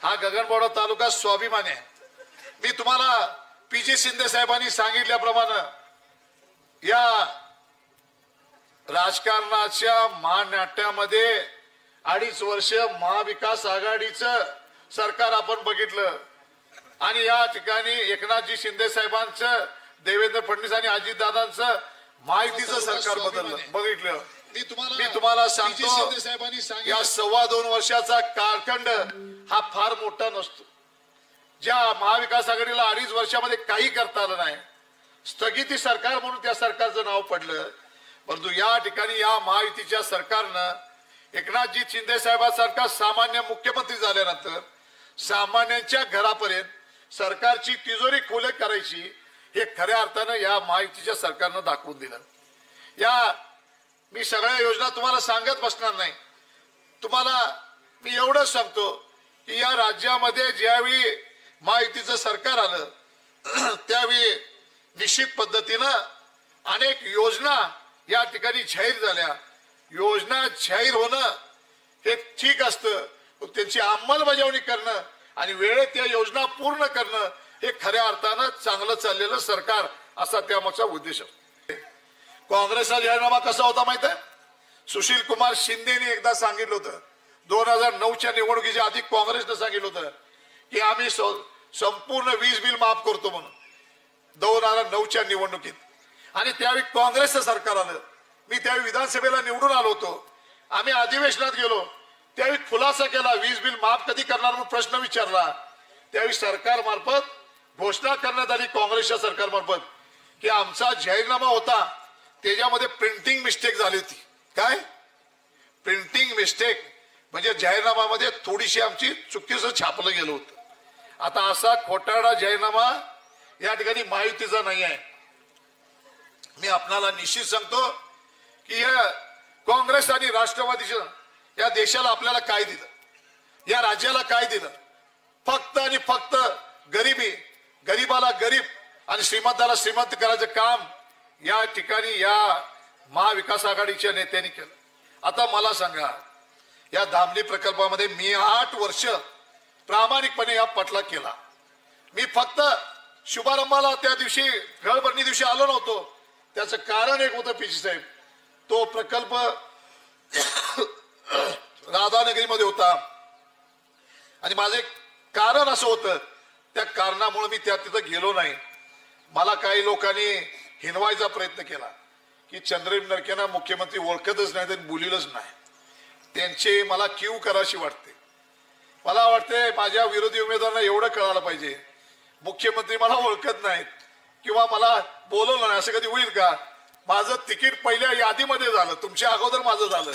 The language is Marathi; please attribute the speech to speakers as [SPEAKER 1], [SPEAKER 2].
[SPEAKER 1] हा गगनबावडा तालुका स्वाभिमानी आहे। मी तुम्हाला पीजी शिंदे साहेबांनी सांगितल्याप्रमाणे या राजकारणाच्या महानाट्यामध्ये 2.5 वर्ष महाविकास आघाडीचं सरकार आपण बघितलं आणि या ठिकाणी एकनाथजी शिंदे साहेबांचं, देवेंद्र फडणवीस आणि अजितदादांचं माहितीचं सरकार बघितलं। मी तुम्हाला सांगतो या 2.25 वर्षाचा कालखंड हा फार मोठा नसतो। ज्या महाविकास आघाडीला 2.5 वर्षामध्ये काही करता आलं नाही, स्थगिती सरकार म्हणून त्या सरकारचं नाव पडलं, परंतु या ठिकाणी या महायुतीच्या सरकारनं एकनाथजी शिंदे साहेबांसारखा सामान्य मुख्यमंत्री झाल्यानंतर सामान्यांच्या घरापर्यंत सरकारची तिजोरी खुले करायची हे खऱ्या अर्थानं या महायुतीच्या सरकारनं दाखवून दिलं। या मी सगळ्या योजना तुम्हाला सांगत बसणार नाही, तुम्हाला मी एवढंच सांगतो की या राज्यामध्ये ज्यावेळी महायुतीचं सरकार आलं त्यावेळी निश्चित पद्धतीनं अनेक योजना या ठिकाणी जाहीर झाल्या। योजना जाहीर होणं हे ठीक असतं, त्यांची अंमलबजावणी करणं आणि वेळेत त्या योजना पूर्ण करणं हे खऱ्या अर्थानं चांगलं चाललेलं सरकार असा त्यामागचा उद्देश असतो। काँग्रेसचा जाहीरनामा कसा होता माहित आहे? सुशील कुमार शिंदेने एकदा सांगितलं होतं 2009च्या निवडणुकीच्या आधी काँग्रेसने सांगितलं होतं की आम्ही संपूर्ण वीज बिल माफ करतो म्हणून 2009च्या निवडणुकीत, आणि त्यावेळी काँग्रेसचं सरकार आलं। मी त्यावेळी विधानसभेला निवडून आलो होतो, आम्ही अधिवेशनात गेलो, त्यावेळी खुलासा केला वीज बिल माफ कधी करणार म्हणून प्रश्न विचारला। त्यावेळी सरकार मार्फत घोषणा करण्यात आली काँग्रेसच्या सरकारमार्फत की आमचा जाहीरनामा होता त्याच्यामध्ये प्रिंटिंग मिस्टेक झाली होती। काय प्रिंटिंग मिस्टेक म्हणजे जाहीरनाम्यामध्ये थोडीशी आमची चुकीचं छापलं गेलं होतं। आता असा खोटारडा जाहीरनामा या ठिकाणी महायुतीचा नाही आहे। मी आपल्याला निश्चित सांगतो की या काँग्रेस आणि राष्ट्रवादीच्या या देशाला आपल्याला काय दिलं, या राज्याला काय दिलं? फक्त आणि फक्त गरीबाला गरीब आणि श्रीमंताला श्रीमंत करायचं काम या ठिकाणी या महाविकास आघाडीच्या नेत्यांनी केलं। आता मला सांगा, या धामणी प्रकल्पामध्ये मी 8 वर्ष प्रामाणिकपणे या पटला केला। मी फक्त शुभारंभाला त्या दिवशी गळभरणी दिवशी आलो नव्हतो, त्याचं कारण एक होतं पीजी साहेब, तो प्रकल्प राधानगरीमध्ये होता आणि माझं एक कारण असं होतं, त्या कारणामुळे मी तिथं गेलो नाही। मला काही लोकांनी हिनवायचा प्रयत्न केला की चंद्रकांत नरकेंना मुख्यमंत्री ओळखतच नाही तर बोलिलच नाही, त्यांची मला कीव कराशी वाटते। मला वाटते माझ्या विरोधी उमेदवारांना एवढं कळायला पाहिजे, मुख्यमंत्री मला ओळखत नाहीत किंवा मला बोलवलं नाही असं कधी होईल का? माझं तिकीट पहिल्या यादीमध्ये झालं, तुमच्या अगोदर माझं झालं।